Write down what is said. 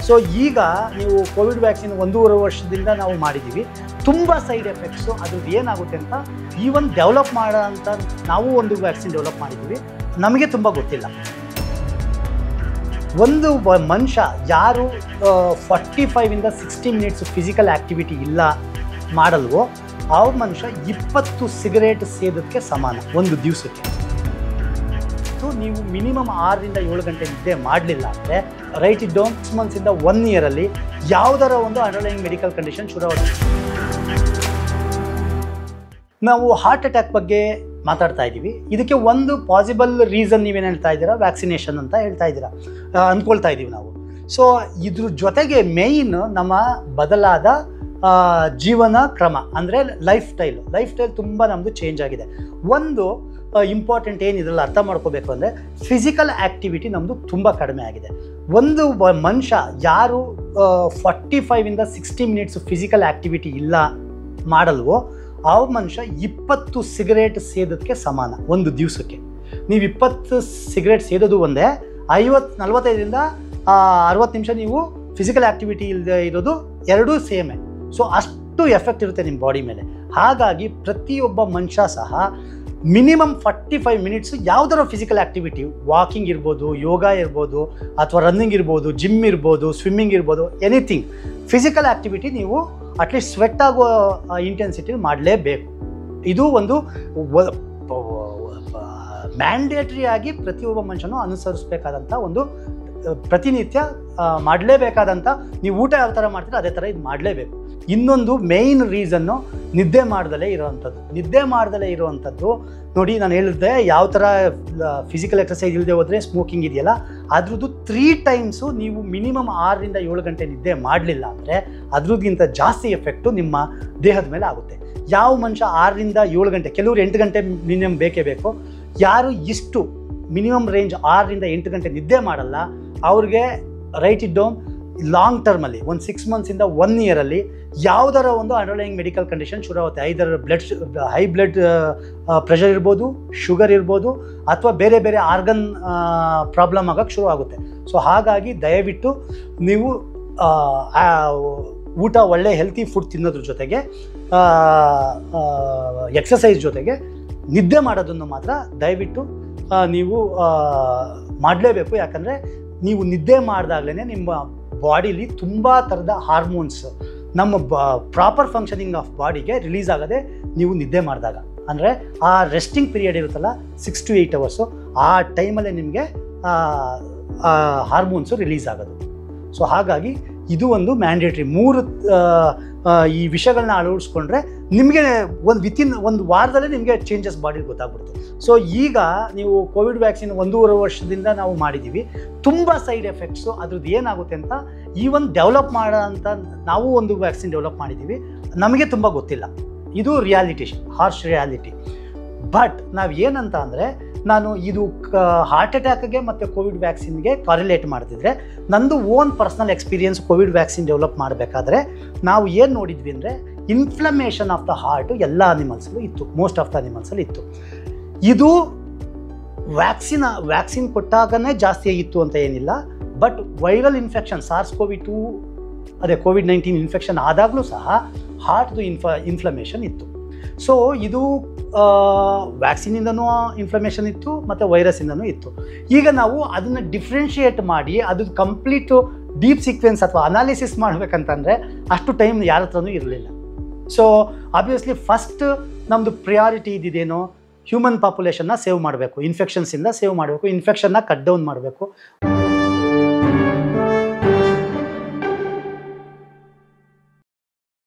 So ಈಗ ನೀವು Covid vaccine 1.5 ವರ್ಷದಿಂದ ನಾವು ಮಾಡಿದ್ದೀವಿ. ತುಂಬ ಸೈಡ್ ಎಫೆಕ್ಟ್ಸು ಅದ್ರದ್ದು ಏನಾಗುತ್ತೆ ಅಂತ ಈವನ್ ಡೆವಲಪ್ ಮಾಡೋ ಅಂತ ನಾವು ಒಂದು ವ್ಯಾಕ್ಸಿನ್ ಡೆವಲಪ್ ಮಾಡಿದ್ದೀವಿ. ನಮಗೆ ತುಂಬ ಗೊತ್ತಿಲ್ಲ. ಒಂದು ಮನುಷ್ಯ ಯಾರು 45 to 60 ಮಿನಿಟ್ಸ್ ಫಿಸಿಕಲ್ ಆ್ಯಕ್ಟಿವಿಟಿ ಇಲ್ಲ ಮಾಡಲ್ವೋ ಆ ಮನುಷ್ಯ 20 ಸಿಗರೇಟ್ ಸೇದೋದಕ್ಕೆ ಸಮಾನ ಒಂದು ದಿವಸಕ್ಕೆ. ನೀವು ಮಿನಿಮಮ್ 6 to 7 ಗಂಟೆ ನಿದ್ದೆ ಮಾಡಲಿಲ್ಲ ಅಂದರೆ ರೈಟ್ ಇಟ್ ಡೌನ್ 6 ಮಂತ್ಸಿಂದ 1 ಇಯರಲ್ಲಿ ಯಾವುದರ ಒಂದು ಅಂಡರ್ಲೈಯಿಂಗ್ ಮೆಡಿಕಲ್ ಕಂಡೀಷನ್ ಶುರುವಾಗುತ್ತೆ. ನಾವು ಹಾರ್ಟ್ ಅಟ್ಯಾಕ್ ಬಗ್ಗೆ ಮಾತಾಡ್ತಾ ಇದ್ದೀವಿ. ಇದಕ್ಕೆ ಒಂದು ಪಾಸಿಬಲ್ ರೀಸನ್ ನೀವೇನು ಹೇಳ್ತಾ ಇದ್ದೀರಾ, ವ್ಯಾಕ್ಸಿನೇಷನ್ ಅಂತ ಹೇಳ್ತಾ ಇದ್ದೀರಾ, ಅಂದ್ಕೊಳ್ತಾ ಇದ್ದೀವಿ ನಾವು. ಸೊ ಇದ್ರ ಜೊತೆಗೆ ಮೇಯ್ನ್ ನಮ್ಮ ಬದಲಾದ ಜೀವನ ಕ್ರಮ ಅಂದರೆ ಲೈಫ್ ಸ್ಟೈಲ್ ತುಂಬ ನಮ್ಮದು ಚೇಂಜ್ ಆಗಿದೆ. ಒಂದು ಇಂಪಾರ್ಟೆಂಟ್ ಏನು ಇದರಲ್ಲಿ ಅರ್ಥ ಮಾಡ್ಕೋಬೇಕು ಅಂದರೆ ಫಿಸಿಕಲ್ ಆ್ಯಕ್ಟಿವಿಟಿ ನಮ್ಮದು ತುಂಬ ಕಡಿಮೆ ಆಗಿದೆ. ಒಂದು ಮನುಷ್ಯ ಯಾರು 45 to 60 ಮಿನಿಟ್ಸ್ ಫಿಸಿಕಲ್ ಆ್ಯಕ್ಟಿವಿಟಿ ಇಲ್ಲ ಮಾಡಲ್ವೋ ಆ ಮನುಷ್ಯ 20 ಸಿಗರೇಟ್ ಸೇದೋದಕ್ಕೆ ಸಮಾನ ಒಂದು ದಿವಸಕ್ಕೆ. ನೀವು 20 ಸಿಗರೇಟ್ ಸೇದೋದು ಒಂದೇ, 45 to 60 ನಿಮಿಷ ನೀವು ಫಿಸಿಕಲ್ ಆ್ಯಕ್ಟಿವಿಟಿ ಇಲ್ಲದೆ ಇರೋದು ಎರಡೂ ಸೇಮೇ. ಸೊ ಅಷ್ಟು ಎಫೆಕ್ಟ್ ಇರುತ್ತೆ ನಿಮ್ಮ ಬಾಡಿ ಮೇಲೆ. ಹಾಗಾಗಿ ಪ್ರತಿಯೊಬ್ಬ ಮನುಷ್ಯ ಸಹ ಮಿನಿಮಮ್ 45 ಮಿನಿಟ್ಸು ಯಾವುದಾರ ಫಿಸಿಕಲ್ ಆ್ಯಕ್ಟಿವಿಟಿ, ವಾಕಿಂಗ್ ಇರ್ಬೋದು, ಯೋಗ ಇರ್ಬೋದು, ಅಥವಾ ರನ್ನಿಂಗ್ ಇರ್ಬೋದು, ಜಿಮ್ ಇರ್ಬೋದು, ಸ್ವಿಮ್ಮಿಂಗ್ ಇರ್ಬೋದು, ಎನಿಥಿಂಗ್ ಫಿಸಿಕಲ್ ಆ್ಯಕ್ಟಿವಿಟಿ ನೀವು ಅಟ್ಲೀಸ್ಟ್ ಸ್ವೆಟ್ ಆಗೋ ಇಂಟೆನ್ಸಿಟಿ ಮಾಡಲೇಬೇಕು. ಇದು ಒಂದು ಮ್ಯಾಂಡೇಟ್ರಿ ಆಗಿ ಪ್ರತಿಯೊಬ್ಬ ಮನುಷ್ಯನೂ ಅನುಸರಿಸಬೇಕಾದಂಥ ಒಂದು ಪ್ರತಿನಿತ್ಯ ಮಾಡಲೇಬೇಕಾದಂಥ, ನೀವು ಊಟ ಯಾವ ಥರ ಮಾಡ್ತೀರೋ ಅದೇ ಥರ ಇದು ಮಾಡಲೇಬೇಕು. ಇನ್ನೊಂದು ಮೇಯ್ನ್ ರೀಸನ್ನು ನಿದ್ದೆ ಮಾಡ್ದಲೇ ಇರೋವಂಥದ್ದು. ನೋಡಿ, ನಾನು ಹೇಳಿದ್ದೆ ಯಾವ ಥರ ಫಿಸಿಕಲ್ ಎಕ್ಸಸೈಸ್ ಇಲ್ಲದೆ ಹೋದರೆ ಸ್ಮೋಕಿಂಗ್ ಇದೆಯಲ್ಲ, ಅದ್ರದ್ದು 3 ಟೈಮ್ಸು ನೀವು ಮಿನಿಮಮ್ 6 to 7 ಗಂಟೆ ನಿದ್ದೆ ಮಾಡಲಿಲ್ಲ ಅಂದರೆ ಅದ್ರದ್ಗಿಂತ ಜಾಸ್ತಿ ಎಫೆಕ್ಟು ನಿಮ್ಮ ದೇಹದ ಮೇಲೆ ಆಗುತ್ತೆ. ಯಾವ ಮನುಷ್ಯ 6 to 7 ಗಂಟೆ, ಕೆಲವರು 8 ಗಂಟೆ ಮಿನಿಮಮ್ ಬೇಕೇ ಬೇಕು. ಯಾರು ಇಷ್ಟು ಮಿನಿಮಮ್ ರೇಂಜ್ 6 to 8 ಗಂಟೆ ನಿದ್ದೆ ಮಾಡಲ್ಲ ಅವ್ರಿಗೆ ರೈಟ್ ಇಟ್ ಡೌನ್ ಲಾಂಗ್ ಟರ್ಮಲ್ಲಿ ಒಂದು 6 ಮಂತ್ಸಿಂದ 1 ಇಯರಲ್ಲಿ ಯಾವುದರ ಒಂದು ಅಂಡರ್ಲೈಯಿಂಗ್ ಮೆಡಿಕಲ್ ಕಂಡೀಷನ್ ಶುರುವಾಗುತ್ತೆ. ಐದರ ಹೈ ಬ್ಲಡ್ ಪ್ರೆಷರ್ ಇರ್ಬೋದು, ಶುಗರ್ ಇರ್ಬೋದು, ಅಥವಾ ಬೇರೆ ಬೇರೆ ಆರ್ಗನ್ ಪ್ರಾಬ್ಲಮ್ ಆಗೋಕ್ಕೆ ಶುರುವಾಗುತ್ತೆ. ಸೊ ಹಾಗಾಗಿ ದಯವಿಟ್ಟು ನೀವು ಊಟ ಒಳ್ಳೆ ಹೆಲ್ತಿ ಫುಡ್ ತಿನ್ನೋದ್ರ ಜೊತೆಗೆ ಎಕ್ಸಸೈಸ್ ಜೊತೆಗೆ ನಿದ್ದೆ ಮಾಡೋದನ್ನು ಮಾತ್ರ ದಯವಿಟ್ಟು ನೀವು ಮಾಡಲೇಬೇಕು. ಯಾಕಂದರೆ ನೀವು ನಿದ್ದೆ ಮಾಡಿದಾಗಲೇ ನಿಮ್ಮ ಬಾಡಿಲಿ ತುಂಬ ಥರದ ಹಾರ್ಮೋನ್ಸ್ ನಮ್ಮ ಪ್ರಾಪರ್ ಫಂಕ್ಷನಿಂಗ್ ಆಫ್ ಬಾಡಿಗೆ ರಿಲೀಸ್ ಆಗೋದೆ ನೀವು ನಿದ್ದೆ ಮಾಡಿದಾಗ. ಅಂದರೆ ಆ ರೆಸ್ಟಿಂಗ್ ಪೀರಿಯಡ್ ಇರುತ್ತಲ್ಲ 6 to 8 hours, ಆ ಟೈಮಲ್ಲೇ ನಿಮಗೆ ಹಾರ್ಮೋನ್ಸು ರಿಲೀಸ್ ಆಗೋದು. ಸೊ ಹಾಗಾಗಿ ಇದು ಒಂದು ಮ್ಯಾಂಡೇಟ್ರಿ. 3 ಈ ವಿಷಯಗಳನ್ನ ಅಳವಡಿಸ್ಕೊಂಡ್ರೆ ನಿಮಗೆ ವಿತಿನ್ 1 ವಾರದಲ್ಲೇ ನಿಮಗೆ ಚೇಂಜಸ್ ಬಾಡಿ ಗೊತ್ತಾಗ್ಬಿಡುತ್ತೆ. ಸೊ ಈಗ ನೀವು ಕೋವಿಡ್ ವ್ಯಾಕ್ಸಿನ್ 1.5 ವರ್ಷದಿಂದ ನಾವು ಮಾಡಿದ್ದೀವಿ. ತುಂಬ ಸೈಡ್ ಎಫೆಕ್ಟ್ಸು ಅದ್ರದ್ದು ಏನಾಗುತ್ತೆ ಅಂತ ಈವನ್ ಡೆವಲಪ್ ಮಾಡೋ ಅಂತ ನಾವು ಒಂದು ವ್ಯಾಕ್ಸಿನ್ ಡೆವಲಪ್ ಮಾಡಿದ್ದೀವಿ. ನಮಗೆ ತುಂಬ ಗೊತ್ತಿಲ್ಲ. ಇದು ರಿಯಾಲಿಟಿ, ಹಾರ್ಶ್ ರಿಯಾಲಿಟಿ. ಬಟ್ ನಾವು ಏನಂತ ಅಂದರೆ, ನಾನು ಇದು ಹಾರ್ಟ್ ಅಟ್ಯಾಕ್ಗೆ ಮತ್ತು ಕೋವಿಡ್ ವ್ಯಾಕ್ಸಿನ್ಗೆ ಕಾರಿಲೇಟ್ ಮಾಡ್ತಿದ್ರೆ ನಂದು own personal experience Covid vaccine develop ಮಾಡಬೇಕಾದ್ರೆ ನಾವು ಏನು ನೋಡಿದ್ವಿ ಅಂದರೆ, ಇನ್ಫ್ಲಮೇಷನ್ ಆಫ್ ದ ಹಾರ್ಟು ಎಲ್ಲ ಅನಿಮಲ್ಸಲ್ಲೂ ಇತ್ತು, ಮೋಸ್ಟ್ ಆಫ್ ದ ಅನಿಮಲ್ಸಲ್ಲಿ ಇತ್ತು. ಇದು ವ್ಯಾಕ್ಸಿನ್ ಕೊಟ್ಟಾಗನೇ ಜಾಸ್ತಿ ಆಗಿತ್ತು ಅಂತ ಏನಿಲ್ಲ. ಬಟ್ ವೈರಲ್ ಇನ್ಫೆಕ್ಷನ್ SARS-CoV-2 ಅದೇ ಕೋವಿಡ್-19 ಇನ್ಫೆಕ್ಷನ್ ಆದಾಗಲೂ ಸಹ ಹಾರ್ಟ್ದು ಇನ್ಫ್ಲಮೇಷನ್ ಇತ್ತು. ಸೊ ಇದು ವ್ಯಾಕ್ಸಿನಿಂದನೂ ಇನ್ಫ್ಲಮೇಷನ್ ಇತ್ತು ಮತ್ತು ವೈರಸ್ಸಿಂದನೂ ಇತ್ತು. ಈಗ ನಾವು ಅದನ್ನು ಡಿಫ್ರೆನ್ಷಿಯೇಟ್ ಮಾಡಿ ಅದು ಕಂಪ್ಲೀಟು ಡೀಪ್ ಸೀಕ್ವೆನ್ಸ್ ಅಥವಾ ಅನಾಲಿಸಿಸ್ ಮಾಡಬೇಕಂತಂದರೆ ಅಷ್ಟು ಟೈಮ್ ಯಾರ ಹತ್ರನೂ ಇರಲಿಲ್ಲ. ಸೊ ಆಬ್ವಿಯಸ್ಲಿ ಫಸ್ಟ್ ನಮ್ಮದು ಪ್ರಿಯಾರಿಟಿ ಇದ್ದಿದ್ದೇನೋ ಹ್ಯೂಮನ್ ಪಾಪ್ಯುಲೇಷನ್ನ ಸೇವ್ ಮಾಡಬೇಕು, ಇನ್ಫೆಕ್ಷನ್ಸಿಂದ ಸೇವ್ ಮಾಡಬೇಕು, ಇನ್ಫೆಕ್ಷನ್ನ ಕಟ್ ಡೌನ್ ಮಾಡಬೇಕು.